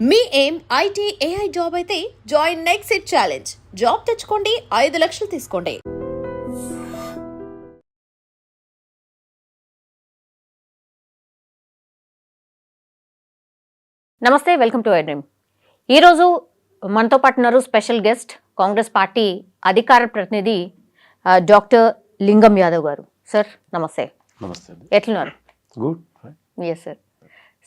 మీ ఏం IT AI job అయితే join next it challenge. Job తెచ్చుకోండి, 5 లక్షలు తీసుకోండి. నమస్తే, వెల్కమ్ టు ఐడ్రీమ్. ఈరోజు మనతో పాటు ఉన్నారు స్పెషల్ గెస్ట్, కాంగ్రెస్ పార్టీ అధికార ప్రతినిధి డాక్టర్ లింగం యాదవ్ గారు. సార్ నమస్తే. నమస్తే. ఎట్లున్నారు? గుడ్. Yes sir.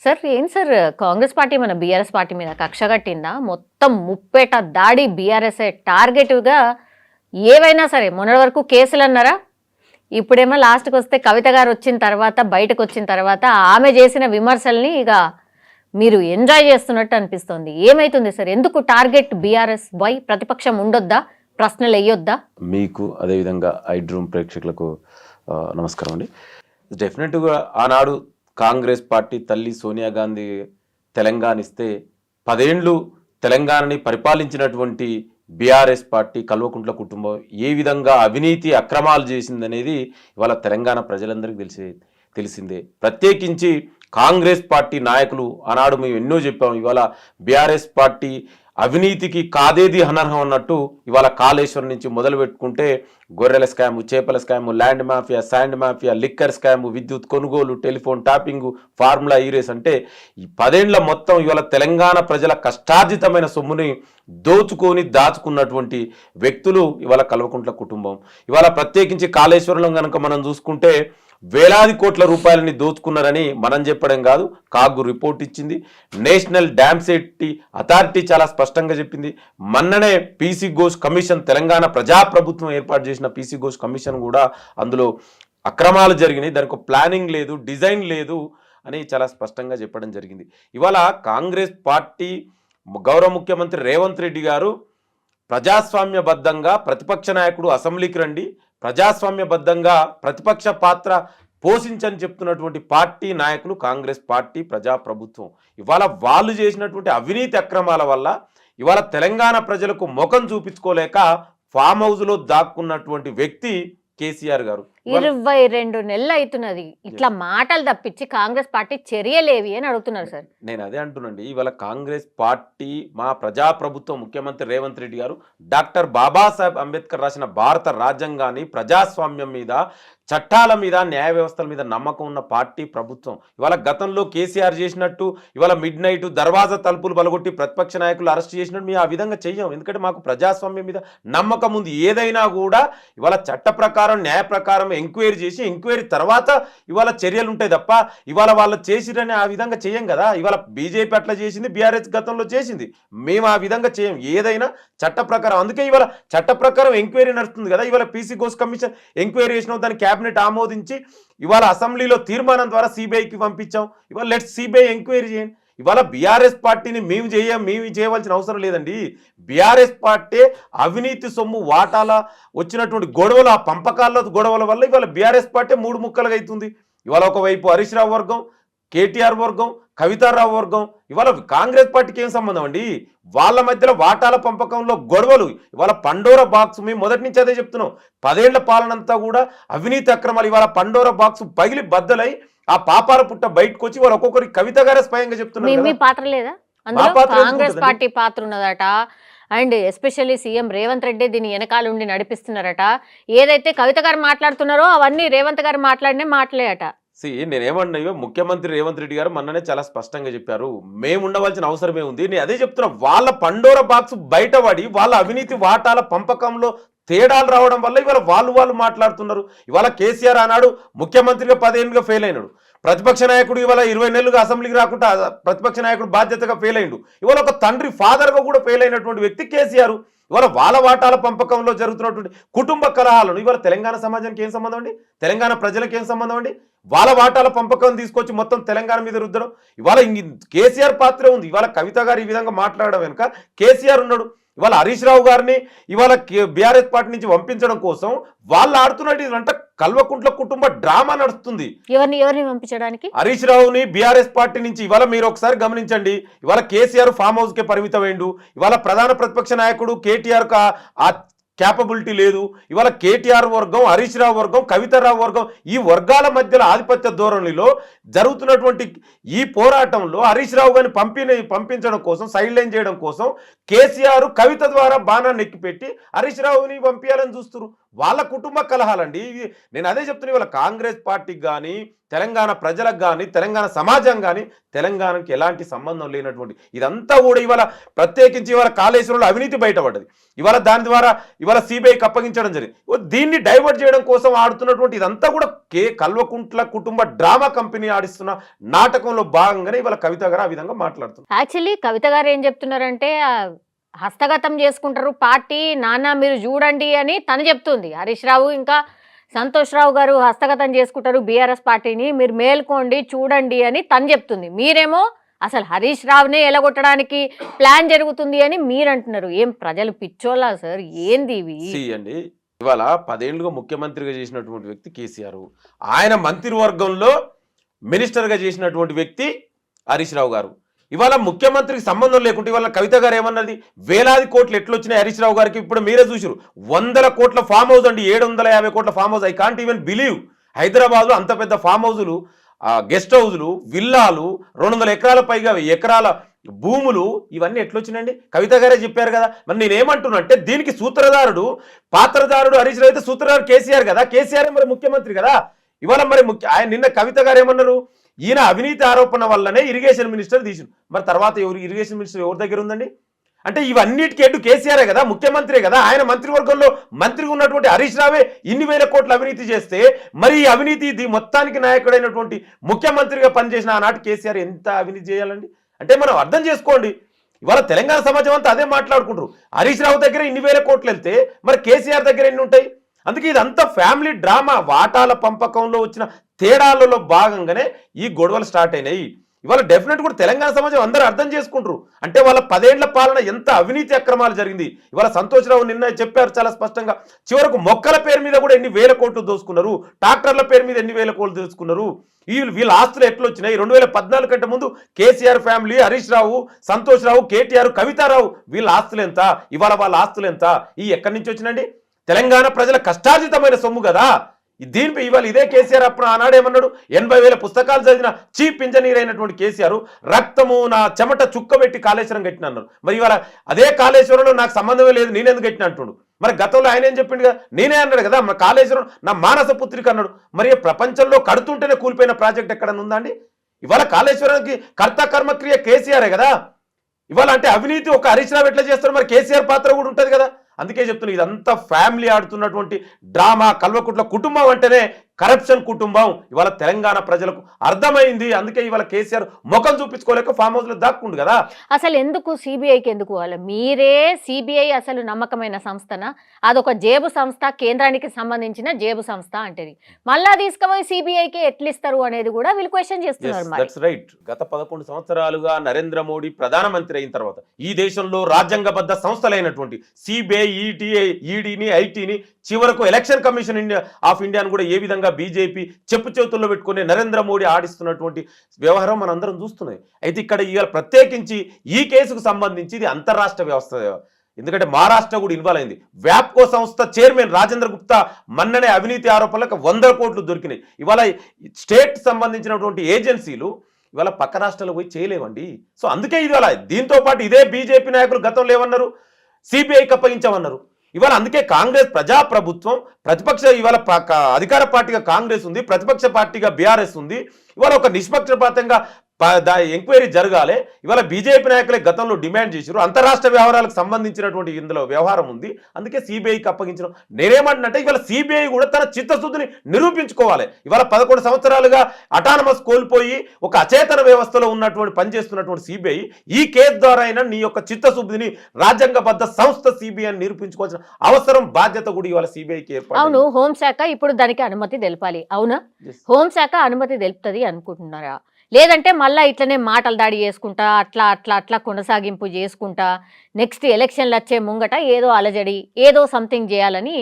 సార్ ఏం సార్, కాంగ్రెస్ పార్టీ మన బీఆర్ఎస్ పార్టీ మీద కక్ష కట్టిందా? మొత్తం ముప్పేట దాడి బీఆర్ఎస్ టార్గెట్గా ఏవైనా సరే. మొన్నటి వరకు కేసులు అన్నారా, ఇప్పుడేమో లాస్ట్కి వస్తే కవిత గారు వచ్చిన తర్వాత, బయటకు వచ్చిన తర్వాత ఆమె చేసిన విమర్శల్ని ఇక మీరు ఎంజాయ్ చేస్తున్నట్టు అనిపిస్తుంది. ఏమైతుంది సార్? ఎందుకు టార్గెట్ బీఆర్ఎస్? వై? ప్రతిపక్షం ఉండొద్దా? ప్రశ్నలు వేయొద్దా? మీకు అదేవిధంగా ఐడ్రూమ్ ప్రేక్షకులకు నమస్కారం అండి. డెఫినెట్గా ఆనాడు కాంగ్రెస్ పార్టీ తల్లి సోనియా గాంధీ తెలంగాణ ఇస్తే 10 ఏళ్ళు తెలంగాణని పరిపాలించినటువంటి బీఆర్ఎస్ పార్టీ కల్వకుంట్ల కుటుంబం ఏ విధంగా అవినీతి అక్రమాలు చేసిందనేది ఇవాళ తెలంగాణ ప్రజలందరికీ తెలిసిందే. ప్రత్యేకించి కాంగ్రెస్ పార్టీ నాయకులు ఆనాడు మేము ఎన్నో చెప్పాము. ఇవాళ బీఆర్ఎస్ పార్టీ అవినీతికి కాదేది అనర్హం అన్నట్టు ఇవాళ కాళేశ్వరం నుంచి మొదలు పెట్టుకుంటే గొర్రెల స్కాము, చేపల scam, land mafia, sand mafia, liquor scam, విద్యుత్ కొనుగోలు, టెలిఫోన్ టాపింగు, ఫార్ములా ఈరేస్ అంటే ఈ 10 ఏళ్ల మొత్తం ఇవాళ తెలంగాణ ప్రజల కష్టార్జితమైన సొమ్ముని దోచుకొని దాచుకున్నటువంటి వ్యక్తులు ఇవాళ కల్వకుంట్ల కుటుంబం. ఇవాళ ప్రత్యేకించి కాళేశ్వరంలో కనుక మనం చూసుకుంటే వేలాది కోట్ల రూపాయలని దోచుకున్నారని మనం చెప్పడం కాదు, కాగు రిపోర్ట్ ఇచ్చింది. నేషనల్ డ్యామ్ సేఫ్టీ అథారిటీ చాలా స్పష్టంగా చెప్పింది. మొన్ననే పీసీ ఘోష్ కమిషన్, తెలంగాణ ప్రజాప్రభుత్వం ఏర్పాటు చేసిన పీసీ ఘోష్ కమిషన్ కూడా అందులో అక్రమాలు జరిగినాయి, దానికి ప్లానింగ్ లేదు, డిజైన్ లేదు అని చాలా స్పష్టంగా చెప్పడం జరిగింది. ఇవాళ కాంగ్రెస్ పార్టీ గౌరవ ముఖ్యమంత్రి రేవంత్ రెడ్డి గారు ప్రజాస్వామ్యబద్ధంగా ప్రతిపక్ష నాయకుడు అసెంబ్లీకి రండి, ప్రజాస్వామ్యబద్ధంగా ప్రతిపక్ష పాత్ర పోషించని చెప్తున్నటువంటి పార్టీ నాయకులు కాంగ్రెస్ పార్టీ ప్రజాప్రభుత్వం. ఇవాళ వాళ్ళు చేసినటువంటి అవినీతి అక్రమాల వల్ల ఇవాళ తెలంగాణ ప్రజలకు ముఖం చూపించుకోలేక ఫామ్ హౌస్లో దాక్కున్నటువంటి వ్యక్తి కేసీఆర్ గారు. 22 నెలలు అవుతున్నది, ఇట్లా మాటలు తప్పించి కాంగ్రెస్ పార్టీ చర్యలేవి అని అడుగుతున్నారు సార్. నేను అదే అంటున్నాండి. ఇవాళ కాంగ్రెస్ పార్టీ మా ప్రజాప్రభుత్వం ముఖ్యమంత్రి రేవంత్ రెడ్డి గారు డాక్టర్ బాబాసాహెబ్ అంబేద్కర్ రాసిన భారత రాజ్యాంగాన్ని, ప్రజాస్వామ్యం మీద, చట్టాల మీద, న్యాయ వ్యవస్థల మీద నమ్మకం ఉన్న పార్టీ ప్రభుత్వం. ఇవాళ గతంలో కేసీఆర్ చేసినట్టు ఇవాళ మిడ్ నైట్ దర్వాజా తలుపులు బలగొట్టి ప్రతిపక్ష నాయకులు అరెస్ట్ చేసినట్టు మేము ఆ విధంగా చెయ్యం. ఎందుకంటే మాకు ప్రజాస్వామ్యం మీద నమ్మకం ఉంది. ఏదైనా కూడా ఇవాళ చట్ట ప్రకారం, న్యాయ ప్రకారం ఎంక్వైరీ చేసి ఎంక్వైరీ తర్వాత ఇవాళ చర్యలు ఉంటాయి తప్ప ఇవాళ వాళ్ళు చేసిరని ఆ విధంగా చేయం కదా. ఇవాళ బీజేపీ అట్లా చేసింది, బీఆర్ఎస్ గతంలో చేసింది, మేము ఆ విధంగా చేయం. ఏదైనా చట్ట ప్రకారం. అందుకే ఇవాళ చట్ట ప్రకారం ఎంక్వైరీ నడుస్తుంది కదా. ఇవాళ పీసీ ఘోష్ కమిషన్ ఎంక్వైరీ చేసిన దాన్ని క్యాబినెట్ ఆమోదించి ఇవాళ అసెంబ్లీలో తీర్మానం ద్వారా సిబిఐకి పంపించాం. ఇవాళ లెట్స్ సిబిఐ ఎంక్వైరీ చేయండి. ఇవాళ బీఆర్ఎస్ పార్టీని మేము చేయవలసిన అవసరం లేదండి. బీఆర్ఎస్ పార్టీ అవినీతి సొమ్ము వాటాల వచ్చినటువంటి గొడవలు, ఆ పంపకాల గొడవల వల్ల ఇవాళ బీఆర్ఎస్ పార్టీ 3 ముక్కలుగా అవుతుంది. ఇవాళ ఒకవైపు హరీష్ రావు వర్గం, కేటీఆర్ వర్గం, కవితారావు వర్గం. ఇవాళ కాంగ్రెస్ పార్టీకి ఏం సంబంధం అండి? వాళ్ళ మధ్యలో వాటాల పంపకంలో గొడవలు. ఇవాళ పండోరా బాక్స్, మేము మొదటి నుంచి అదే చెప్తున్నాం, 10 ఏళ్ల పాలనంతా కూడా అవినీతి అక్రమాలు. ఇవాళ పండోరా బాక్స్ పగిలి బద్దలై ఆ పాపాల పుట్ట బయటకు వచ్చి వాళ్ళు ఒక్కొక్కరి కవిత గారే స్వయంగా చెప్తున్నారు. మీ పాత్ర లేదా అందులో? కాంగ్రెస్ పార్టీ పాత్ర ఉన్నదట. And especially CM Revanth Reddy దీన్ని వెనకాల ఉండి నడిపిస్తున్నారట. ఏదైతే కవిత గారు మాట్లాడుతున్నారో అవన్నీ రేవంత్ గారు మాట్లాడేట. నేనేమన్నా, ముఖ్యమంత్రి రేవంత్ రెడ్డి గారు మొన్ననే చాలా స్పష్టంగా చెప్పారు, మేము ఉండవలసిన అవసరమే ఉంది. నేను అదే చెప్తున్నా, వాళ్ళ పండోరా బాక్స్ బయటపడి వాళ్ళ అవినీతి వాటాల పంపకంలో తేడాలు రావడం వల్ల ఇవాళ వాళ్ళు మాట్లాడుతున్నారు. ఇవాళ కేసీఆర్ ఆనాడు ముఖ్యమంత్రిగా 10 ఏళ్ళుగా ఫెయిల్ అయినాడు. ప్రతిపక్ష నాయకుడు ఇవాళ 20 నెలలుగా అసెంబ్లీకి రాకుండా ప్రతిపక్ష నాయకుడు బాధ్యతగా ఫెయిల్ అయ్యిండు. ఇవాళ ఒక తండ్రి ఫాదర్గా కూడా ఫెయిల్ అయినటువంటి వ్యక్తి కేసీఆర్. ఇవాళ వాళ్ళ వాటాల పంపకంలో జరుగుతున్నటువంటి కుటుంబ కలహాలను ఇవాళ తెలంగాణ సమాజానికి ఏం సంబంధం అండి? తెలంగాణ ప్రజలకు ఏం సంబంధం అండి? వాళ్ళ వాటాల పంపకం తీసుకొచ్చి మొత్తం తెలంగాణ మీద రుద్దడం. ఇవాళ కేసీఆర్ పాత్ర ఉంది. ఇవాళ కవిత గారు ఈ విధంగా మాట్లాడడం వెనుక కేసీఆర్ ఉన్నాడు. ఇవాళ హరీష్ రావు గారిని ఇవాళ బీఆర్ఎస్ పార్టీ నుంచి పంపించడం కోసం వాళ్ళు ఆడుతున్నట్టు ఇదంతా కల్వకుంట్ల కుటుంబ డ్రామా నడుస్తుంది. ఎవరిని పంపించడానికి? హరీష్ రావుని బీఆర్ఎస్ పార్టీ నుంచి. ఇవాళ మీరు ఒకసారి గమనించండి, ఇవాళ కేసీఆర్ ఫామ్ హౌస్ కే పరిమితమైండు. ఇవాళ ప్రధాన ప్రతిపక్ష నాయకుడు కేటీఆర్ ఆ క్యాపబిలిటీ లేదు. ఇవాళ కేటీఆర్ వర్గం, హరీష్ రావు వర్గం, కవితారావు వర్గం, ఈ వర్గాల మధ్యలో ఆధిపత్య ధోరణిలో జరుగుతున్నటువంటి ఈ పోరాటంలో హరీష్ రావు గారిని పంపించడం కోసం, సైడ్ లైన్ చేయడం కోసం కేసీఆర్ కవిత ద్వారా బాణాన్ని ఎక్కిపెట్టి హరీష్ రావుని పంపించాలని చూస్తున్నారు. వాళ్ళ కుటుంబ కలహాలండి. నేను అదే చెప్తున్నా, ఇవాళ కాంగ్రెస్ పార్టీకి కానీ, తెలంగాణ ప్రజలకు కానీ, తెలంగాణ సమాజం కానీ, తెలంగాణకి ఎలాంటి సంబంధం లేనటువంటి ఇదంతా కూడా ఇవాళ ప్రత్యేకించి ఇవాళ కాళేశ్వరంలో అవినీతి బయటపడ్డది. ఇవాళ దాని ద్వారా ఇవాళ సిబిఐకి అప్పగించడం జరిగింది. దీన్ని డైవర్ట్ చేయడం కోసం ఆడుతున్నటువంటి ఇదంతా కూడా కల్వకుంట్ల కుటుంబ డ్రామా కంపెనీ ఆడిస్తున్న నాటకంలో భాగంగానే ఇవాళ కవిత గారు ఆ విధంగా మాట్లాడుతున్నారు. యాక్చువల్లీ కవిత గారు ఏం చెప్తున్నారంటే హస్తగతం చేసుకుంటారు పార్టీ, నాన్న మీరు చూడండి అని తను చెప్తుంది. హరీష్ రావు ఇంకా సంతోష్ రావు గారు హస్తగతం చేసుకుంటారు బీఆర్ఎస్ పార్టీని, మీరు మేల్కోండి చూడండి అని తను చెప్తుంది. మీరేమో అసలు హరీష్ రావునే ఎలగొట్టడానికి ప్లాన్ జరుగుతుంది అని మీరు అంటున్నారు. ఏం ప్రజలు పిచ్చోలా సార్? ఏంది ఇవి అండి? ఇవాళ 10 ఏళ్లుగా ముఖ్యమంత్రిగా చేసినటువంటి వ్యక్తి కేసీఆర్, ఆయన మంత్రివర్గంలో మినిస్టర్గా చేసినటువంటి వ్యక్తి హరీష్ రావు గారు. ఇవాళ ముఖ్యమంత్రికి సంబంధం లేకుంటే ఇవాళ కవిత గారు ఏమన్నది, వేలాది కోట్లు ఎట్లొచ్చినాయి హరీష్ రావు గారికి? ఇప్పుడు మీరే చూసారు, 100 కోట్ల ఫామ్ హౌస్ అండి, 750 కోట్ల farm house. I can't even believe. హైదరాబాద్లో అంత పెద్ద ఫామ్ హౌజులు, గెస్ట్ హౌజులు, విల్లాలు, 200 ఎకరాల పైగా ఎకరాల భూములు, ఇవన్నీ ఎట్లొచ్చినాయండి? కవిత గారే చెప్పారు కదా. మరి నేనేమంటున్నా అంటే, దీనికి సూత్రధారుడు, పాత్రధారుడు హరీష్ రావు అయితే సూత్రధారుడు కేసీఆర్ కదా. కేసీఆర్ మరి ముఖ్యమంత్రి కదా. ఇవాళ మరి ఆయన నిన్న కవిత గారు ఏమన్నారు, ఈయన అవినీతి ఆరోపణ వల్లనే ఇరిగేషన్ మినిస్టర్ తీసిండు. మరి తర్వాత ఇరిగేషన్ మినిస్టర్ ఎవరి దగ్గర ఉందండి? అంటే ఇవన్నిటికీ ఎడ్డు కేసీఆర్ కదా, ముఖ్యమంత్రి కదా. ఆయన మంత్రివర్గంలో మంత్రిగా ఉన్నటువంటి హరీష్ రావే ఇన్ని వేల కోట్ల అవినీతి చేస్తే, మరి ఈ అవినీతి మొత్తానికి నాయకుడైనటువంటి ముఖ్యమంత్రిగా పనిచేసిన ఆనాటి కేసీఆర్ ఎంత అవినీతి చేయాలండి? అంటే మనం అర్థం చేసుకోండి. ఇవాళ తెలంగాణ సమాజం అంతా అదే మాట్లాడుకుంటారు. హరీష్ రావు దగ్గర ఇన్ని వేల కోట్లు వెళ్తే మరి కేసీఆర్ దగ్గర ఎన్ని ఉంటాయి? అందుకే ఇదంతా ఫ్యామిలీ డ్రామా. వాటాల పంపకంలో వచ్చిన తేడాలలో భాగంగానే ఈ గొడవలు స్టార్ట్ అయినాయి. ఇవాళ డెఫినెట్ కూడా తెలంగాణ సమాజం అందరూ అర్థం చేసుకుంటారు. అంటే వాళ్ళ 10 ఏళ్ల పాలన ఎంత అవినీతి అక్రమాలు జరిగింది. ఇవాళ సంతోష్ రావు నిన్న చెప్పారు చాలా స్పష్టంగా, చివరకు మొక్కల పేరు మీద కూడా ఎన్ని వేల కోట్లు దోసుకున్నారు, ట్రాక్టర్ల పేరు మీద ఎన్ని వేల కోట్లు దోసుకున్నారు. వీళ్ళ ఆస్తులు ఎట్లొచ్చినాయి? 2014 కంటే ముందు కేసీఆర్ ఫ్యామిలీ, హరీష్ రావు, సంతోష్ రావు, కేటీఆర్, కవితారావు, వీళ్ళ ఆస్తులు ఎంత? ఇవాళ వాళ్ళ ఆస్తులు ఎంత? ఈ ఎక్కడి నుంచి వచ్చినండి? తెలంగాణ ప్రజల కష్టార్జితమైన సొమ్ము కదా. దీనిపై ఇవాళ ఇదే కేసీఆర్ అప్పుడు ఆనాడు ఏమన్నాడు, 80,000 పుస్తకాలు చదివిన చీఫ్ ఇంజనీర్ అయినటువంటి కేసీఆర్ రక్తము నా చెమట చుక్కబెట్టి కాళేశ్వరం కట్టిన అన్నారు. మరి ఇవాళ అదే కాళేశ్వరంలో నాకు సంబంధమే లేదు, నేనెందుకు కట్టిన అంటున్నాడు. మరి గతంలో ఆయన ఏం చెప్పిండు కదా, నేనే అన్నాడు కదా, మా కాళేశ్వరం నా మానస పుత్రిక అన్నాడు. మరి ప్రపంచంలో కడుతుంటేనే కూలిపోయిన ప్రాజెక్ట్ ఎక్కడన్నా ఉందా అండి? ఇవాళ కాళేశ్వరానికి కర్త కర్మక్రియ కేసీఆరే కదా. ఇవాళ అంటే అవినీతి ఒక హరీష్ రావు ఎట్లా చేస్తారు, మరి కేసీఆర్ పాత్ర కూడా ఉంటుంది కదా. అందుకే చెప్తున్నా, ఇదంతా ఫ్యామిలీ ఆడుతున్నటువంటి డ్రామా. కల్వకుంట్ల కుటుంబం అంటేనే కరప్షన్ కుటుంబం. ఇవాళ తెలంగాణ ప్రజలకు అర్థమైంది. అందుకే ఇవాళ కేసీఆర్ ముఖం చూపించుకోలేక ఫామ్ హౌస్ లో దాక్కుండు కదా. అసలు ఎందుకు సిబిఐకి ఎందుకు వాళ్ళ మీరే? సిబిఐ అసలు నమ్మకమైన సంస్థనా? అదొక జేబు సంస్థ, కేంద్రానికి సంబంధించిన జేబు సంస్థ అంటది. మళ్ళా తీసుకుపోయి సిబిఐకి ఎట్లిస్తారు అనేది కూడా వీళ్ళు క్వశ్చన్ చేస్తున్నారు. That's right. గత 11 సంవత్సరాలుగా నరేంద్ర మోడీ ప్రధానమంత్రి అయిన తర్వాత ఈ దేశంలో రాజ్యాంగబద్ధ సంస్థలైనటువంటి సిబిఐ, ఈడీని, ఐటీని, చివరకు ఎలక్షన్ కమిషన్ ఆఫ్ ఇండియాను కూడా ఏ విధంగా బీజేపీ చెప్పు చేతుల్లో పెట్టుకుని నరేంద్ర మోడీ ఆడిస్తున్నటువంటి వ్యవహారం మనం అందరం చూస్తున్నాయి. అయితే ఇక్కడ ఇవాళ ప్రత్యేకించి ఈ కేసుకు సంబంధించి ఇది అంతర్రాష్ట్ర వ్యవస్థ. ఎందుకంటే మహారాష్ట్ర కూడా ఇన్వాల్వ్ అయింది. వ్యాప్కో సంస్థ చైర్మన్ రాజేంద్ర గుప్తా మన్ననే అవినీతి ఆరోపణలకు 100 కోట్లు దొరికినాయి. ఇవాళ స్టేట్ సంబంధించినటువంటి ఏజెన్సీలు ఇవాళ పక్క రాష్ట్రాలకు పోయి చేయలేవండి. సో అందుకే ఇవాళ దీంతో పాటు ఇదే బీజేపీ నాయకులు గతంలో ఏమన్నారు, సిబిఐకి అప్పగించామన్నారు. ఇవాళ అందుకే కాంగ్రెస్ ప్రజాప్రభుత్వం, ప్రతిపక్ష ఇవాళ అధికార పార్టీగా కాంగ్రెస్ ఉంది, ప్రతిపక్ష పార్టీగా బీఆర్ఎస్ ఉంది. ఇవాళ ఒక నిష్పక్షపాతంగా ఎంక్వైరీ జరగాలి. ఇవాళ బీజేపీ నాయకులే గతంలో డిమాండ్ చేశారు. అంతరాష్ట్ర వ్యవహారాలకు సంబంధించినటువంటి ఇందులో వ్యవహారం ఉంది. అందుకే సిబిఐకి అప్పగించడం. నేనేమంటున్నట్టే ఇవాళ సిబిఐ కూడా తన చిత్తశుద్ధిని నిరూపించుకోవాలి. ఇవాళ 11 సంవత్సరాలుగా అటానమస్ కోల్పోయి ఒక అచేతన వ్యవస్థలో ఉన్నటువంటి పనిచేస్తున్నటువంటి సిబిఐ ఈ కేసు ద్వారా అయినా నీ యొక్క చిత్తశుద్ధిని, రాజ్యాంగబద్ధ సంస్థ సిబిఐ నిరూపించుకోవాల్సిన అవసరం, బాధ్యత కూడా ఇవాళ సిబిఐకి ఏర్పడింది. అవును, హోంశాఖ ఇప్పుడు దానికి అనుమతి తెలపాలి. అవునా? హోంశాఖ అనుమతి తెలుపుతుంది అనుకుంటున్నారా? లేదంటే మళ్ళీ ఇట్లనే మాటలు దాడి చేసుకుంటా అట్లా అట్లా అట్లా కొనసాగింపు చేసుకుంటా నెక్స్ట్ ఎలక్షన్లు వచ్చే ముంగట ఏదో అలజడి, ఏదో సంథింగ్ చేయాలని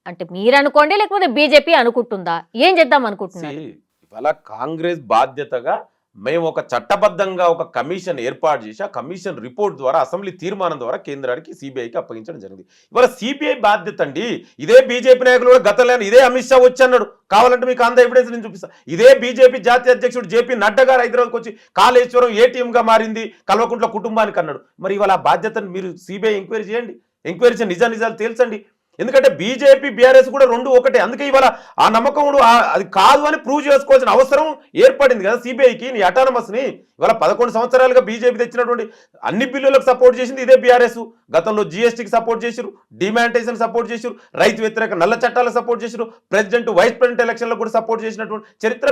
అంటే మీరు అనుకోండి, లేకపోతే బీజేపీ అనుకుంటుందా? ఏం చేద్దాం అనుకుంటున్నారు? ఇవాళ కాంగ్రెస్ బాధ్యతగా మేము ఒక చట్టబద్ధంగా ఒక కమిషన్ ఏర్పాటు చేసి ఆ కమిషన్ రిపోర్ట్ ద్వారా అసెంబ్లీ తీర్మానం ద్వారా కేంద్రానికి సిబిఐకి అప్పగించడం జరిగింది. ఇవాళ సిబిఐ బాధ్యత అండి. ఇదే బీజేపీ నాయకులు కూడా గతంలో ఇదే అమిత్ షా వచ్చి అన్నాడు, కావాలంటే మీకు అంత ఎవిడెన్స్ నేను చూపిస్తాను. ఇదే బీజేపీ జాతీయ అధ్యక్షుడు జేపీ నడ్డా గారు హైదరాబాద్కి వచ్చి కాళేశ్వరం ఏటీఎంగా మారింది కల్వకుంట్ల కుటుంబానికి అన్నాడు. మరి ఇవాళ ఆ బాధ్యతను మీరు సిబిఐ ఎంక్వైరీ చేయండి, ఎంక్వైరీ చేసి నిజాలు తేల్చండి. ఎందుకంటే బీజేపీ బీఆర్ఎస్ కూడా రెండు ఒకటే. అందుకే ఇవాళ ఆ నమ్మకం అది కాదు అని ప్రూవ్ చేసుకోవాల్సిన అవసరం ఏర్పడింది కదా సిబిఐకి. నీ అటానమస్ని ఇవాళ 11 సంవత్సరాలుగా బీజేపీ తెచ్చినటువంటి అన్ని బిల్లులకు సపోర్ట్ చేసింది ఇదే బీఆర్ఎస్. గతంలో జీఎస్టీకి సపోర్ట్ చేశారు, డిమానిటైజేషన్ సపోర్ట్ చేశారు, రైతు వ్యతిరేక నల్ల చట్టాలకు సపోర్ట్ చేశారు, ప్రెసిడెంట్ వైస్ ప్రెసిడెంట్ ఎలక్షన్లకు కూడా సపోర్ట్ చేసినటువంటి చరిత్ర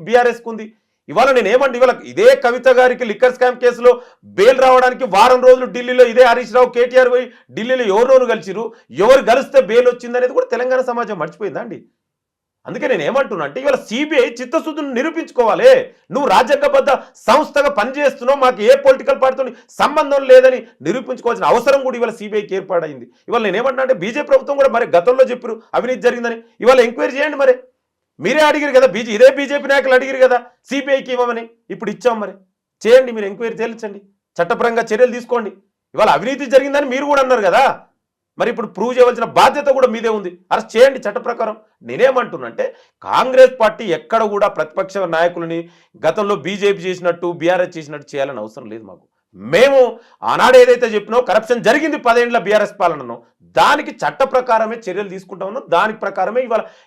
బీఆర్ఎస్కు ఉంది. ఇవాళ నేనేమంటే ఇవాళ ఇదే కవిత గారికి లిక్కర్ స్కామ్ కేసులో బెయిల్ రావడానికి వారం రోజులు ఢిల్లీలో ఇదే హరీష్ రావు కేటీఆర్ పోయి ఢిల్లీలో ఎవరినోను కలిసిరు, ఎవరు కలిస్తే బెయిల్ వచ్చింది అనేది కూడా తెలంగాణ సమాజం మర్చిపోయిందా అండి? అందుకే నేను ఏమంటున్నా అంటే ఇవాళ సిబిఐ చిత్తశుద్ధిని నిరూపించుకోవాలి. నువ్వు రాజ్యాంగబద్ధ సంస్థగా పనిచేస్తున్నావు, మాకు ఏ పొలిటికల్ పార్టీతో సంబంధం లేదని నిరూపించుకోవాల్సిన అవసరం కూడా ఇవాళ సిబిఐకి ఏర్పాటైంది. ఇవాళ నేను ఏమంటున్నా అంటే బీజేపీ ప్రభుత్వం కూడా మరి గతంలో చెప్పారు అవినీతి జరిగిందని, ఇవాళ ఎంక్వైరీ చేయండి. మరి మీరే అడిగారు కదా, ఇదే బీజేపీ నాయకులు అడిగారు కదా సిబిఐకి ఇవ్వమని, ఇప్పుడు ఇచ్చాం. మరి చేయండి, మీరు ఎంక్వైరీ తేల్చండి, చట్టపరంగా చర్యలు తీసుకోండి. ఇవాళ అవినీతి జరిగిందని మీరు కూడా అన్నారు కదా, మరి ఇప్పుడు ప్రూవ్ చేయవలసిన బాధ్యత కూడా మీదే ఉంది, అరెస్ట్ చేయండి చట్ట ప్రకారం. నేనేమంటున్నంటే కాంగ్రెస్ పార్టీ ఎక్కడ కూడా ప్రతిపక్ష నాయకులని గతంలో బీజేపీ చేసినట్టు బీఆర్ఎస్ చేసినట్టు చేయాలని అవసరం లేదు మాకు. మేము ఆనాడు ఏదైతే చెప్పినో కరప్షన్ జరిగింది 10 ఏళ్ల బీఆర్ఎస్ పాలనను, దానికి చట్ట ప్రకారమే చర్యలు తీసుకుంటా ఉన్నాం. దాని ప్రకారమే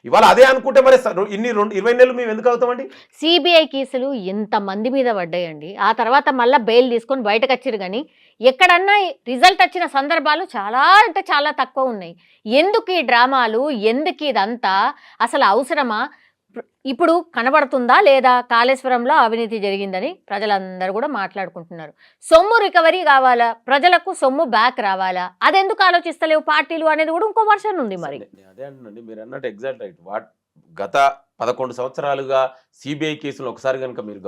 ఇవాళ అదే అనుకుంటే మరి 20 నెలలు మేము ఎందుకు అవుతామండి? సిబిఐ కేసులు ఎంతమంది మీద పడ్డాయండి, ఆ తర్వాత మళ్ళీ బెయిల్ తీసుకొని బయటకు వచ్చారు. కానీ ఎక్కడన్నా రిజల్ట్ వచ్చిన సందర్భాలు చాలా అంటే చాలా తక్కువ ఉన్నాయి. ఎందుకు ఈ డ్రామాలు, ఎందుకు ఇదంతా, అసలు అవసరమా? ఇప్పుడు కనబడుతుందా లేదా కాళేశ్వరంలో అవినీతి జరిగిందని ప్రజలందరూ కూడా మాట్లాడుకుంటున్నారు. సొమ్ము రికవరీ కావాలా, ప్రజలకు సొమ్ము బ్యాక్ రావాలా, అదెందుకు ఆలోచిస్తలేవు పార్టీలు అనేది కూడా ఇంకో వర్షన్ ఉంది. మరి అదే అంటున్నాండి, మీరు అన్నట్టు ఎగ్జాక్ట్ రైట్. గత 11 సంవత్సరాలుగా సిబిఐ కేసులు ఒకసారి కనుక మీరు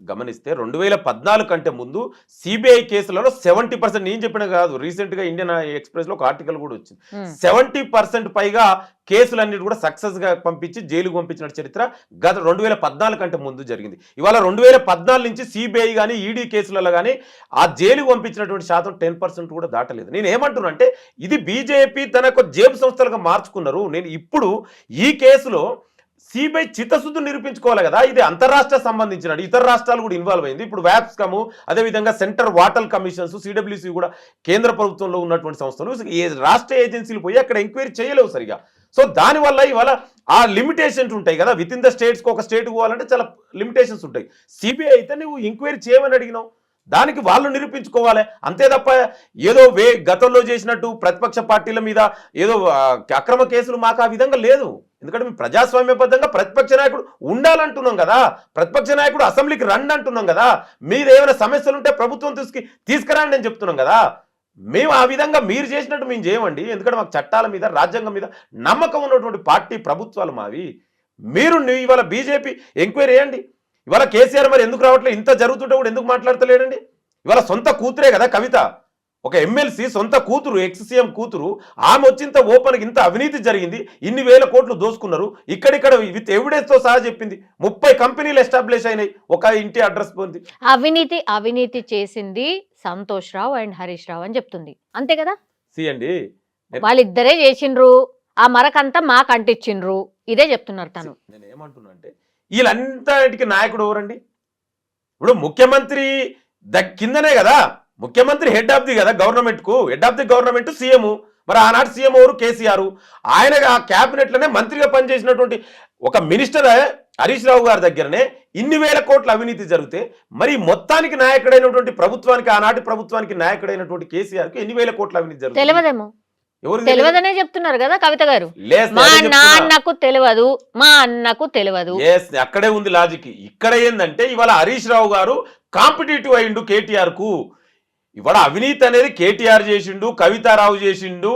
గమనిస్తే 2014 కంటే ముందు సిబిఐ కేసులలో 70%, నేను చెప్పిన కాదు, రీసెంట్గా ఇండియన్ ఎక్స్ప్రెస్లో ఒక ఆర్టికల్ కూడా వచ్చింది, 70% పైగా కేసులన్నిటి కూడా సక్సెస్గా పంపించి జైలుకు పంపించిన చరిత్ర గత 2014 కంటే ముందు జరిగింది. ఇవాళ 2014 నుంచి సిబిఐ కానీ ఈడీ కేసులలో కానీ ఆ జైలుకు పంపించినటువంటి శాతం 10% కూడా దాటలేదు. నేను ఏమంటున్నా అంటే ఇది బీజేపీ తన యొక్క జేబు సంస్థలుగా మార్చుకున్నారు. నేను ఇప్పుడు ఈ కేసులో సిబిఐ చిత్తశుద్ధి నిరూపించుకోవాలి కదా, ఇది అంతరాష్ట్ర సంబంధించిన ఇతర రాష్ట్రాలు కూడా ఇన్వాల్వ్ అయింది. ఇప్పుడు వ్యాప్స్కము, అదేవిధంగా సెంటర్ వాటర్ కమిషన్స్, సిడబ్ల్యూసి కూడా కేంద్ర ప్రభుత్వంలో ఉన్నటువంటి సంస్థలు రాష్ట్ర ఏజెన్సీలు పోయి అక్కడ ఎంక్వైరీ చేయలేవు సరిగా. సో దానివల్ల ఇవాళ ఆ లిమిటేషన్స్ ఉంటాయి కదా, విత్ ఇన్ ద స్టేట్స్కి ఒక స్టేట్కి పోవాలంటే చాలా లిమిటేషన్స్ ఉంటాయి. సిబిఐ అయితే నువ్వు ఎంక్వైరీ చేయమని అడిగినావు, దానికి వాళ్ళు నిరూపించుకోవాలి అంతే తప్ప ఏదో గతంలో చేసినట్టు ప్రతిపక్ష పార్టీల మీద ఏదో అక్రమ కేసులు మాకు ఆ విధంగా లేదు. ఎందుకంటే మేము ప్రజాస్వామ్యబద్ధంగా ప్రతిపక్ష నాయకుడు ఉండాలంటున్నాం కదా, ప్రతిపక్ష నాయకుడు అసెంబ్లీకి రండి అంటున్నాం కదా, మీరు ఏమైనా సమస్యలు ఉంటే ప్రభుత్వం తీసుకురండి అని చెప్తున్నాం కదా. మేము ఆ విధంగా మీరు చేసినట్టు మేము చేయమండి, ఎందుకంటే మాకు చట్టాల మీద రాజ్యాంగం మీద నమ్మకం ఉన్నటువంటి పార్టీ ప్రభుత్వాలు మావి. మీరు ఇవాళ బీజేపీ ఎంక్వైరీ చేయండి. ఇవాళ కేసీఆర్ మరి ఎందుకు రావట్లేదు, ఇంత జరుగుతుంటే కూడా ఎందుకు మాట్లాడతలేడండి? ఇవాళ సొంత కూతురే కదా కవిత, ఒక ఎమ్మెల్సీ సొంత కూతురు, ఎక్స్-సీఎం కూతురు, ఆమె వచ్చింత ఓపెన్కి ఇంత అవినీతి జరిగింది, ఇన్ని వేల కోట్లు దోసుకున్నారు, ఇక్కడిక్కడ విత్ ఎవిడెన్స్తో సహా చెప్పింది. 30 కంపెనీలు ఎస్టాబ్లిష్ అయినాయి ఒక ఇంటి అడ్రస్ పొంది. అవినీతి చేసింది సంతోష్ రావు అండ్ హరీష్ రావు అని చెప్తుంది, అంతే కదా? అండి వాళ్ళిద్దరే చేసిండ్రు, ఆ మరకంతా మాకు అంటించిండ్రు, ఇదే చెప్తున్నారు తను. నేను ఏమంటున్నా అంటే వీళ్ళంతటికి నాయకుడు ఎవరండి? ఇప్పుడు ముఖ్యమంత్రి కిందనే కదా, ముఖ్యమంత్రి హెడ్ ఆఫ్ ది కదా గవర్నమెంట్కు, head of the government CM. మరి ఆనాడు సీఎం ఎవరు? కేసీఆర్. ఆయన ఆ క్యాబినెట్లోనే మంత్రిగా పనిచేసినటువంటి ఒక మినిస్టర్ హరీష్ రావు గారి దగ్గరనే ఇన్ని వేల కోట్ల అవినీతి జరిగితే మరి మొత్తానికి నాయకుడైనటువంటి ప్రభుత్వానికి, ఆనాటి ప్రభుత్వానికి నాయకుడైనటువంటి కేసీఆర్కి ఎన్ని వేల కోట్ల అవినీతి జరుగుతుంది తెలియదేమో, తెలియదనే చెప్తున్నారు కదా కవిత గారు. మా నాన్నకు తెలియదు, మా అన్నకు తెలియదు. అక్కడే ఉంది లాజిక్. ఇక్కడ ఏంటంటే ఇవాళ హరీష్ రావు గారు కాంపిటేటివ్ అయిండు కేటీఆర్ కు. ఇవాళ అవినీతి అనేది కేటీఆర్ చేసిండు, కవితారావు చేసిండు,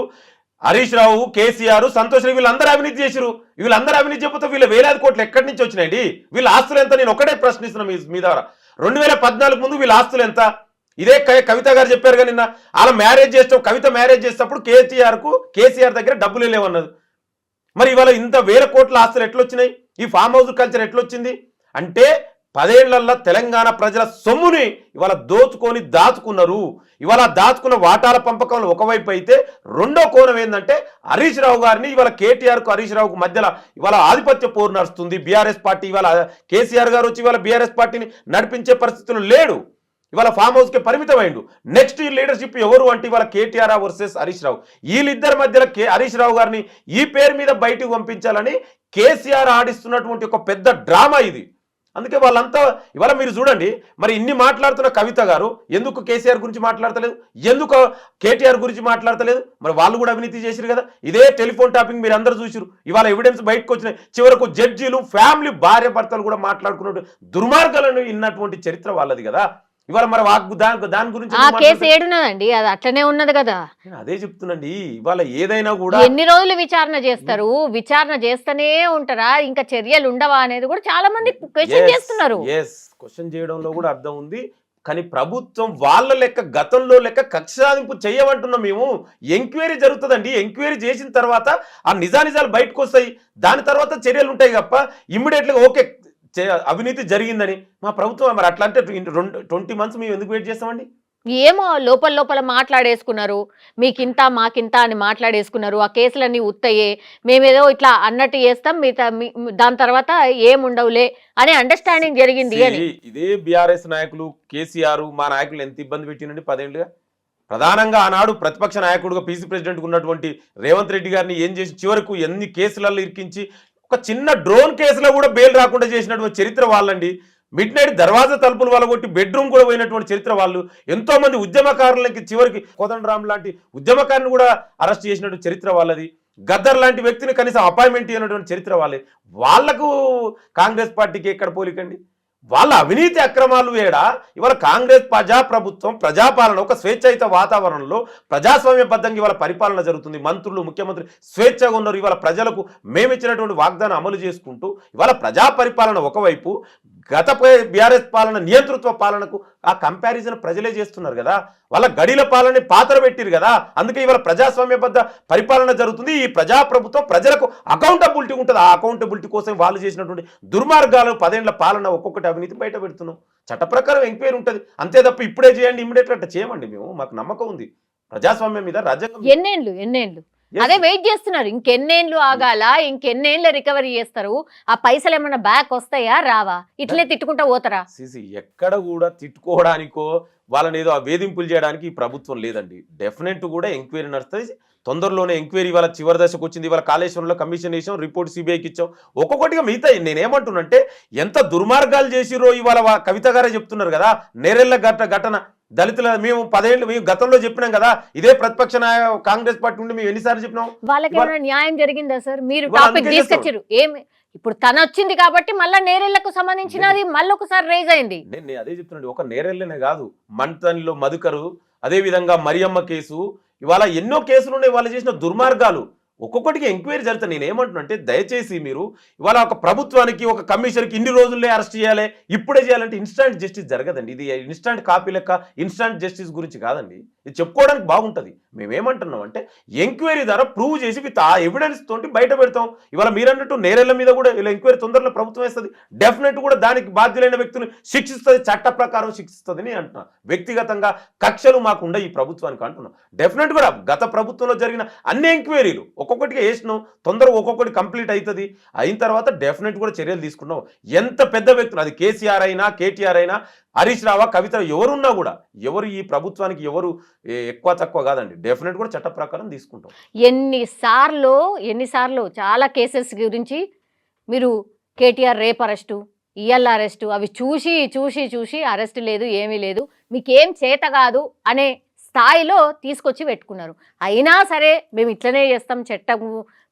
హరీష్ రావు, కేసీఆర్, సంతోష్ రావు, వీళ్ళందరూ అవినీతి చేసిరు. వీళ్ళందరూ అవినీతి చెప్పితే వీళ్ళ వేలాది కోట్లు ఎక్కడి నుంచి వచ్చినాయండి? వీళ్ళ ఆస్తులు ఎంత? నేను ఒకటే ప్రశ్నిస్తున్నా మీ ద్వారా. 2014 ముందు వీళ్ళ ఆస్తులు ఎంత? ఇదే కవిత గారు చెప్పారు కానీ నిన్న అలా మ్యారేజ్ చేస్తాం, కవిత మ్యారేజ్ చేసేటప్పుడు కేసీఆర్ దగ్గర డబ్బులు లేవన్నది. మరి ఇవాళ ఇంత వేల కోట్ల ఆస్తులు ఎట్లొచ్చినాయి? ఈ ఫామ్ హౌస్ కల్చర్ ఎట్లొచ్చింది? అంటే 10 ఏళ్లలో తెలంగాణ ప్రజల సొమ్ముని ఇవాళ దోచుకొని దాచుకున్నారు. ఇవాళ దాచుకున్న వాటాల పంపకంలో ఒకవైపు అయితే రెండో కోణం ఏంటంటే హరీష్ రావు గారిని ఇవాళ కేటీఆర్కు హరీష్ రావుకు మధ్యలో ఇవాళ ఆధిపత్య పోరు నడుస్తుంది. బీఆర్ఎస్ పార్టీ ఇవాళ కేసీఆర్ గారు వచ్చి ఇవాళ బీఆర్ఎస్ పార్టీని నడిపించే పరిస్థితులు లేడు. ఇవాళ ఫామ్ హౌస్కి పరిమితమైండు. నెక్స్ట్ ఈ లీడర్షిప్ ఎవరు అంటే ఇవాళ కేటీఆర్ వర్సెస్ హరీష్ రావు. వీళ్ళిద్దరి మధ్యలో హరీష్ రావు గారిని ఈ పేరు మీద బయటకు పంపించాలని కేసీఆర్ ఆడిస్తున్నటువంటి ఒక పెద్ద డ్రామా ఇది. అందుకే వాళ్ళంతా ఇవాళ మీరు చూడండి, మరి ఇన్ని మాట్లాడుతున్న కవిత గారు ఎందుకు కేసీఆర్ గురించి మాట్లాడతలేదు, ఎందుకు కేటీఆర్ గురించి మాట్లాడతలేదు? మరి వాళ్ళు కూడా అవినీతి చేసిరు కదా. ఇదే టెలిఫోన్ టాపింగ్ మీరు అందరూ చూసిరు. ఇవాళ ఎవిడెన్స్ బయటకు వచ్చినాయి. చివరకు జడ్జీలు ఫ్యామిలీ భార్య భర్తలు కూడా మాట్లాడుకున్నట్టు దుర్మార్గాలను ఇన్నటువంటి చరిత్ర వాళ్ళది కదా. ఇవాళ మరి దాని గురించి ఆ కేసు ఏడున్నదండి, అది అట్లనే ఉన్నది కదా. నేను అదే చెప్తున్నాండి. ఇవాళ ఏదైనా కూడా ఎన్ని రోజులు విచారణ చేస్తారు, విచారణ చేస్తూనే ఉంటారా, ఇంకా చర్యలు ఉండవా అనేది కూడా చాలా మంది క్వశ్చన్ చేస్తున్నారు. క్వశ్చన్ చేయడంలో కూడా అర్థం ఉంది. కానీ ప్రభుత్వం వాళ్ళ లెక్క గతంలో లెక్క కక్ష సాధింపు చేయమంటున్నాం మేము. ఎంక్వైరీ జరుగుతుందండి. ఎంక్వైరీ చేసిన తర్వాత ఆ నిజానిజాలు బయటకు వస్తాయి. దాని తర్వాత చర్యలు ఉంటాయి తప్ప ఇమ్మీడియట్గా ఓకే అవినీతి జరిగిందని మా ప్రభుత్వం మరి అట్లా అంటే 20 months మేము ఎందుకు వెయిట్ చేస్తామండి? ఏమో లోపల మాట్లాడేసుకున్నారు, మీకింత మాకింత అని మాట్లాడేసుకున్నారు. ఆ కేసులన్నీ ఉత్తయ్యే, మేమేదో ఇట్లా అన్నట్టు చేస్తాం, దాని తర్వాత ఏముండవులే అనే అండర్స్టాండింగ్ జరిగింది అని. ఇదే బీఆర్ఎస్ నాయకులు కేసీఆర్ మా నాయకులు ఎంత ఇబ్బంది పెట్టినండి 10 ఏళ్ళుగా. ప్రధానంగా ఆనాడు ప్రతిపక్ష నాయకుడుగా పీసీ ప్రెసిడెంట్ ఉన్నటువంటి రేవంత్ రెడ్డి గారిని ఏం చేసి చివరకు ఎన్ని కేసులలో ఇరికించి ఒక చిన్న డ్రోన్ కేసులో కూడా బెయిల్ రాకుండా చేసినటువంటి చరిత్ర వాళ్ళండి. మిడ్ నైట్ దర్వాజా తలుపులు వాళ్ళగొట్టి బెడ్రూమ్ కూడా పోయినటువంటి చరిత్ర వాళ్ళు. ఎంతో మంది ఉద్యమకారులకి చివరికి కోదండరామ్ లాంటి ఉద్యమకారుని కూడా అరెస్ట్ చేసినటువంటి చరిత్ర వాళ్ళది. గద్దర్ లాంటి వ్యక్తిని కనీసం అపాయింట్మెంట్ అయినటువంటి చరిత్ర వాళ్ళే. వాళ్లకు కాంగ్రెస్ పార్టీకి ఎక్కడ పోలికండి? వాళ్ళ అవినీతి అక్రమాలు వేడా ఇవాళ కాంగ్రెస్ ప్రజాప్రభుత్వం ప్రజాపాలన ఒక స్వేచ్ఛాయుత వాతావరణంలో ప్రజాస్వామ్యబద్ధంగా ఇవాళ పరిపాలన జరుగుతుంది. మంత్రులు ముఖ్యమంత్రి స్వేచ్ఛగా ఉన్నారు. ఇవాళ ప్రజలకు మేమిచ్చినటువంటి వాగ్దానం అమలు చేసుకుంటూ ఇవాళ ప్రజా పరిపాలన ఒకవైపు, గత బీఆర్ఎస్ పాలన నియంతృత్వ పాలనకు ఆ కంపారిజన్ ప్రజలే చేస్తున్నారు కదా. వాళ్ళ గడిల పాలన పాత్ర పెట్టిరు కదా. అందుకే ఇవాళ ప్రజాస్వామ్యబద్ధ పరిపాలన జరుగుతుంది. ఈ ప్రజాప్రభుత్వం ప్రజలకు అకౌంటబిలిటీ ఉంటుంది. ఆ అకౌంటబిలిటీ కోసం వాళ్ళు చేసినటువంటి దుర్మార్గాలు 10 ఏళ్ల పాలన ఒక్కొక్కటి అవినీతి బయట పెడుతున్నాం. చట్ట ప్రకారం ఎంక్వైరీ ఉంటుంది. అంతే తప్ప ఇప్పుడే చేయండి ఇమ్మీడియట్గా అట్లా చేయమండి. మేము మాకు నమ్మకం ఉంది ప్రజాస్వామ్యం మీద, రాజ్యాంగం. ఎన్నేళ్ళు అదే వెయిట్ చేస్తున్నారు. ఇంకెన్నేళ్ళు ఆగాల, ఇంకెన్నేళ్ళు రికవరీ చేస్తారు? ఆ పైసలు ఏమన్నా బ్యాక్ వస్తాయా రావా? ఇట్లే తిట్టుకుంటా పోతారా? ఎక్కడ కూడా తిట్టుకోవడానికో వాళ్ళని ఏదో వేధింపులు చేయడానికి ఈ ప్రభుత్వం లేదండి. డెఫినెట్ కూడా ఎంక్వైరీ నడుస్తుంది. తొందరలోనే ఎంక్వైరీ వాళ్ళ చివరి దశకు వచ్చింది. ఇవాళ కాళేశ్వరంలో కమిషన్ వేసాం, రిపోర్ట్ సిబిఐకి ఇచ్చాం. ఒక్కొక్కటిగా మిగతా నేనేమంటున్నంటే ఎంత దుర్మార్గాలు చేసిరో ఇవాళ కవిత గారే చెప్తున్నారు కదా. నేరెళ్ళ ఘటన దళితుల మేము 10 ఏళ్ళు మేము గతంలో చెప్పినాం కదా. ఇదే ప్రతిపక్ష కాంగ్రెస్ పార్టీ ఉండి మేము ఎన్నిసార్లు చెప్పినాం? వాళ్ళకి ఏమైనా న్యాయం జరిగిందా సార్? మీరు టాపిక్ తీసుకొచ్చారు. ఏమి ఇప్పుడు తన వచ్చింది కాబట్టి మళ్ళీ నేరెళ్లకు సంబంధించినది మళ్ళీ ఒకసారి రైజ్ అయింది. నేను అదే చెప్తున్నాను. ఒక నేరెళ్ళనే కాదు, మంటన్లో మధుకరు, అదే విధంగా మరియమ్మ కేసు, ఇవాళ ఎన్నో కేసులు ఉన్నాయి. వాళ్ళు చేసిన దుర్మార్గాలు ఒక్కొక్కటికి ఎంక్వైరీ జరుగుతుంది. నేను ఏమంటున్నా అంటే దయచేసి మీరు ఇవాళ ఒక ప్రభుత్వానికి ఒక కమిషనర్కి ఇన్ని రోజుల్లో అరెస్ట్ చేయాలి, ఇప్పుడే చేయాలంటే ఇన్స్టాంట్ జస్టిస్ జరగదండి. ఇది ఇన్స్టాంట్ కాపీ లెక్క ఇన్స్టాంట్ జస్టిస్ గురించి కాదండి. ఇది చెప్పుకోవడానికి బాగుంటుంది. మేమేమంటున్నాం అంటే ఎంక్వైరీ ద్వారా ప్రూవ్ చేసి విత్ ఆ ఎవిడెన్స్ తోటి బయట పెడతాం. ఇవాళ మీరన్నట్టు నేరెళ్ల మీద కూడా ఇలా ఎంక్వైరీ తొందరలో ప్రభుత్వం వేస్తుంది. డెఫినెట్ కూడా దానికి బాధ్యులైన వ్యక్తులు శిక్షిస్తుంది, చట్ట ప్రకారం శిక్షిస్తుంది అని అంటున్నా. వ్యక్తిగతంగా కక్షలు మాకుండా ఈ ప్రభుత్వానికి అంటున్నాం. డెఫినెట్ కూడా గత ప్రభుత్వంలో జరిగిన అన్ని ఎంక్వైరీలు ఒక్కొక్కటిగా వేసినాం. తొందరగా ఒక్కొక్కటి కంప్లీట్ అవుతుంది. అయిన తర్వాత డెఫినెట్ కూడా చర్యలు తీసుకున్నాం. ఎంత పెద్ద వ్యక్తులు, అది కేసీఆర్ అయినా కేటీఆర్ అయినా హరీష్ రావా కవిత ఎవరున్నా కూడా ఎవరు ఈ ప్రభుత్వానికి ఎవరు ఎక్కువ తక్కువ కాదండి. డెఫినెట్ కూడా చట్ట ప్రకారం తీసుకుంటాం. ఎన్నిసార్లు చాలా కేసెస్ గురించి మీరు కేటీఆర్ రేప్ అరెస్టు, ఇఎల్ అరెస్టు అవి చూసి చూసి చూసి అరెస్ట్ లేదు, ఏమీ లేదు, మీకేం చేత కాదు అనే స్థాయిలో తీసుకొచ్చి పెట్టుకున్నారు. అయినా సరే మేము ఇట్లనే చేస్తాం, చట్టం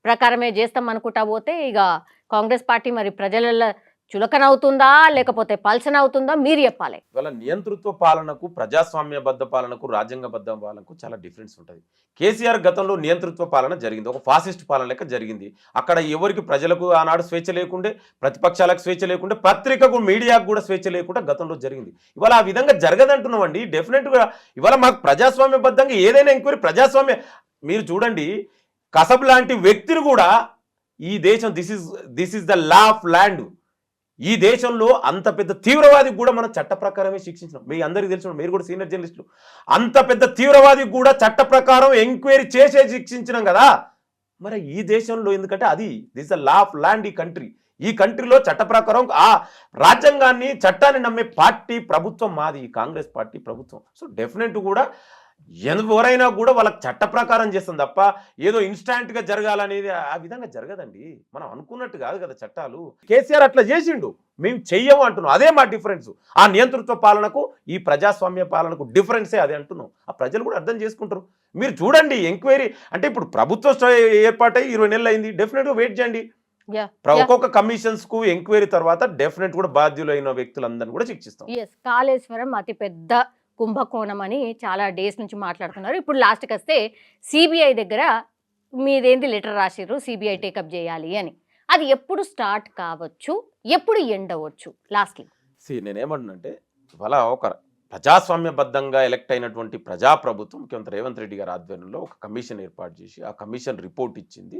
ప్రకారమే చేస్తాం అనుకుంటా పోతే ఇక కాంగ్రెస్ పార్టీ మరి ప్రజలలో చులకనవుతుందా లేకపోతే పల్సన అవుతుందా మీరు చెప్పాలి. ఇవాళ నియంతృత్వ పాలనకు, ప్రజాస్వామ్యబద్ధ పాలనకు, రాజ్యాంగబద్ధ పాలనకు చాలా డిఫరెన్స్ ఉంటుంది. కేసీఆర్ గతంలో నియంతృత్వ పాలన జరిగింది, ఒక ఫాసిస్ట్ పాలన లెక్క జరిగింది. అక్కడ ఎవరికి ప్రజలకు ఆనాడు స్వేచ్ఛ లేకుండే, ప్రతిపక్షాలకు స్వేచ్ఛ లేకుండే, పత్రికకు మీడియాకు కూడా స్వేచ్ఛ లేకుండా గతంలో జరిగింది. ఇవాళ ఆ విధంగా జరగదంటున్నామండి. డెఫినెట్గా ఇవాళ మాకు ప్రజాస్వామ్యబద్ధంగా ఏదైనా ఎంక్వైరీ ప్రజాస్వామ్య మీరు చూడండి. కసబ్ లాంటి వ్యక్తిని కూడా ఈ దేశం this is the law of land, ఈ దేశంలో అంత పెద్ద తీవ్రవాదికి కూడా మనం చట్ట ప్రకారమే శిక్షించినాం. మీ అందరికీ తెలిసిన, మీరు కూడా సీనియర్ జర్నలిస్టులు, అంత పెద్ద తీవ్రవాదికి కూడా చట్ట ప్రకారం ఎంక్వైరీ చేసే శిక్షించినాం కదా. మరి ఈ దేశంలో ఎందుకంటే అది this the law of land. ఈ కంట్రీలో చట్ట ప్రకారం ఆ రాజ్యాంగాన్ని చట్టాన్ని నమ్మే పార్టీ ప్రభుత్వం మాది, కాంగ్రెస్ పార్టీ ప్రభుత్వం. సో డెఫినెట్ కూడా ఎవరైనా కూడా వాళ్ళకి చట్ట ప్రకారం చేస్తుంది తప్ప ఏదో ఇన్స్టాంట్గా జరగాలనేది ఆ విధంగా జరగదండి. మనం అనుకున్నట్టు కాదు కదా చట్టాలు. కేసీఆర్ అట్లా చేసిండు, మేము చెయ్యము అంటున్నాం. అదే మా డిఫరెన్స్. ఆ నియంతృత్వ పాలనకు ఈ ప్రజాస్వామ్య పాలనకు డిఫరెన్సే అదే అంటున్నాం. ఆ ప్రజలు కూడా అర్థం చేసుకుంటారు. మీరు చూడండి ఎంక్వైరీ అంటే ఇప్పుడు ప్రభుత్వం ఏర్పాటై 20 నెలలు అయింది. డెఫినెట్గా వెయిట్ చేయండి. ఒక్కొక్క కమిషన్స్ కు ఎంక్వైరీ తర్వాత డెఫినెట్ కూడా బాధ్యులైన వ్యక్తులందరినీ కూడా శిక్షిస్తాం. కాళేశ్వరం అతి పెద్ద కుంభకోణం అని చాలా డేస్ నుంచి మాట్లాడుతున్నారు. ఇప్పుడు లాస్ట్కి వస్తే సిబిఐ దగ్గర మీదేంటి లెటర్ రాసిర్రు సిబిఐ టేకప్ చేయాలి అని. అది ఎప్పుడు స్టార్ట్ కావచ్చు, ఎప్పుడు ఎండ్ అవ్వచ్చు? లాస్ట్లీ నేనేమంటున్నంటే ఇవాళ ఒక ప్రజాస్వామ్యబద్ధంగా ఎలక్ట్ అయినటువంటి ప్రజాప్రభుత్వం ముఖ్యమంత్రి రేవంత్ రెడ్డి గారి ఆధ్వర్యంలో ఒక కమిషన్ ఏర్పాటు చేసి ఆ కమిషన్ రిపోర్ట్ ఇచ్చింది.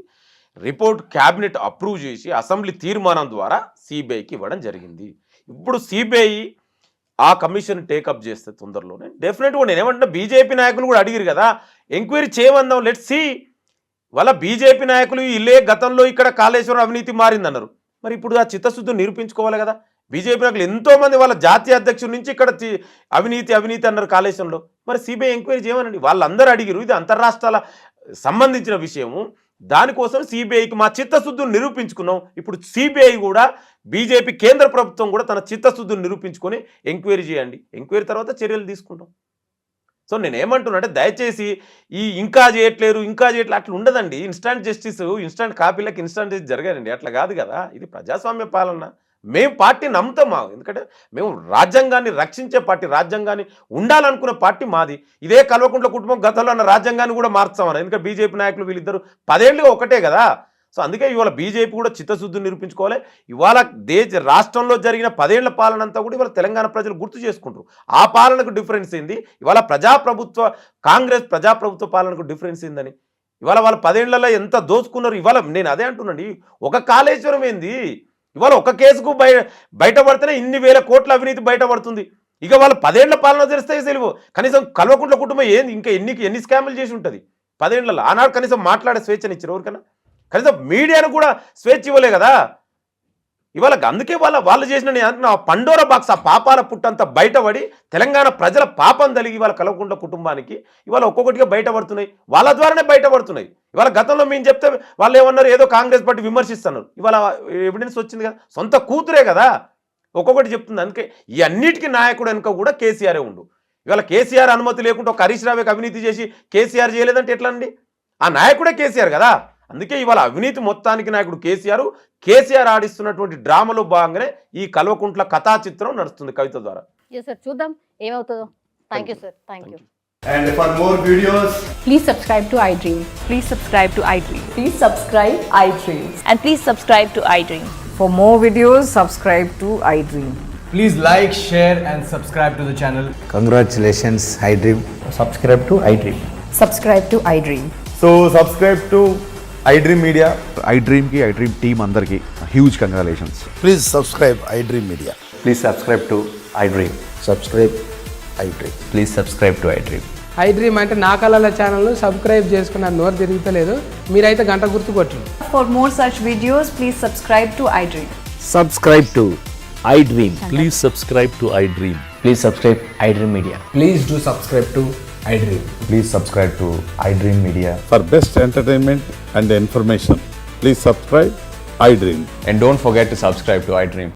రిపోర్ట్ క్యాబినెట్ అప్రూవ్ చేసి అసెంబ్లీ తీర్మానం ద్వారా సిబిఐకి ఇవ్వడం జరిగింది. ఇప్పుడు సిబిఐ ఆ కమిషన్ టేకప్ చేస్తే తొందరలోనే డెఫినెట్గా నేనేమంటున్నా, బీజేపీ నాయకులు కూడా అడిగారు కదా ఎంక్వైరీ చేయమందాం, లెట్స్ సీ. వాళ్ళ బీజేపీ నాయకులు ఇల్లే గతంలో ఇక్కడ కాళేశ్వరం అవినీతి మారిందన్నారు. మరి ఇప్పుడు ఆ చిత్తశుద్ధిని నిరూపించుకోవాలి కదా. బీజేపీ నాయకులు ఎంతోమంది వాళ్ళ జాతీయ అధ్యక్షుడి నుంచి ఇక్కడ అవినీతి అన్నారు కాళేశ్వరంలో. మరి సిబిఐ ఎంక్వైరీ చేయమనండి. వాళ్ళందరూ అడిగారు. ఇది అంతర్రాష్ట్రాల సంబంధించిన విషయము. దానికోసం సిబిఐకి మా చిత్తశుద్ధిని నిరూపించుకున్నాం. ఇప్పుడు సిబిఐ కూడా బీజేపీ కేంద్ర ప్రభుత్వం కూడా తన చిత్తశుద్ధిని నిరూపించుకొని ఎంక్వైరీ చేయండి. ఎంక్వైరీ తర్వాత చర్యలు తీసుకుంటాం. సో నేనేమంటున్నా అంటే దయచేసి ఇంకా చేయట్లేరు అట్లా ఉండదండి. ఇన్స్టాంట్ జస్టిస్, ఇన్స్టాంట్ కాపీలకు ఇన్స్టాంట్ జస్టిస్ జరగాలండి. అట్లా కాదు కదా. ఇది ప్రజాస్వామ్య పాలన. మేము పార్టీ నమ్ముతాం. ఎందుకంటే మేము రాజ్యాంగాన్ని రక్షించే పార్టీ, రాజ్యాంగాన్ని ఉండాలనుకున్న పార్టీ మాది. ఇదే కల్వకుంట్ల కుటుంబం గతంలో అన్న రాజ్యాంగాన్ని కూడా మార్చామని. ఎందుకంటే బీజేపీ నాయకులు వీళ్ళిద్దరు 10 ఏళ్ళుగా ఒకటే కదా. సో అందుకే ఇవాళ బీజేపీ కూడా చిత్తశుద్ధిని నిరూపించుకోవాలి. ఇవాళ రాష్ట్రంలో జరిగిన 10 ఏళ్ల పాలన అంతా కూడా ఇవాళ తెలంగాణ ప్రజలు గుర్తు చేసుకుంటారు. ఆ పాలనకు డిఫరెన్స్ ఏంది, ఇవాళ కాంగ్రెస్ ప్రజాప్రభుత్వ పాలనకు డిఫరెన్స్ ఏందని. ఇవాళ వాళ్ళ 10 ఏళ్లలో ఎంత దోచుకున్నారు. ఇవాళ నేను అదే అంటున్నాండి, ఒక కాళేశ్వరం ఏంది, ఇవాళ ఒక కేసుకు బయటపడితేనే ఇన్ని వేల కోట్ల అవినీతి బయటపడుతుంది. ఇక వాళ్ళు 10 ఏళ్ల పాలన తెరిస్తే తెలియవు. కనీసం కల్వకుంట్ల కుటుంబం ఏంది ఇంకా ఎన్ని స్కాములు చేసి ఉంటుంది 10 ఏళ్లలో. ఆనాడు కనీసం మాట్లాడే స్వేచ్ఛని ఇచ్చారు ఎవరికైనా? కనీసం మీడియాను కూడా స్వేచ్ఛ ఇవ్వలే కదా. ఇవాళ అందుకే వాళ్ళు చేసిన పండోరా బాక్స్, ఆ పాపాల పుట్టంతా బయటపడి తెలంగాణ ప్రజల పాపం తలిగి ఇవాళ కల్వకుంట్ల కుటుంబానికి ఇవాళ ఒక్కొక్కటిగా బయటపడుతున్నాయి. వాళ్ళ ద్వారానే బయటపడుతున్నాయి. ఇవాళ గతంలో మేము చెప్తే వాళ్ళు ఏమన్నారు, ఏదో కాంగ్రెస్ పార్టీ విమర్శిస్తున్నారు. ఇవాళ ఎవిడెన్స్ వచ్చింది కదా, సొంత కూతురే కదా ఒక్కొక్కటి చెప్తుంది. అందుకే ఈ అన్నిటికీ నాయకుడు వెనుక కూడా కేసీఆరే ఉండు. ఇవాళ కేసీఆర్ అనుమతి లేకుండా ఒక హరీష్ రావుకి అవినీతి చేసి కేసీఆర్ చేయలేదంటే ఎట్లా అండి? ఆ నాయకుడే కేసీఆర్ కదా. అందుకే ఇవాళ అవినీతి మొత్తానికి నాయకుడు కేసీఆర్ ఆడిస్తున్నటువంటి డ్రామాలో భాగంగానే ఈ కల్వకుంట్ల కథా చిత్రం నడుస్తుంది కవిత ద్వారా. చూద్దాం ఏమవుతుందో. Thank you sir. Thank you. And for more videos, Please subscribe to iDream. Please subscribe to iDream. Please subscribe iDream. And please subscribe to iDream. For more videos, subscribe to iDream. please like, share and subscribe to the channel. Congratulations, iDream. Subscribe to iDream. Subscribe to iDream. So subscribe to iDream Media. iDream team అందరికి huge congratulations. Please subscribe iDream Media. Please subscribe to iDream. Subscribe iDream. Please subscribe to iDream. iDream అంటే నా కళల ఛానల్ను subscribe చేసుకున్న నోరు తిరుగుతలేదు. మీరైతే గంట గుర్తు కొట్టండి. For more such videos, please subscribe to iDream. Subscribe to iDream. Please subscribe to iDream. Please subscribe iDream Media. Please do subscribe to iDream. Please subscribe to iDream Media. For best entertainment and information, please subscribe iDream. And don't forget to subscribe to iDream.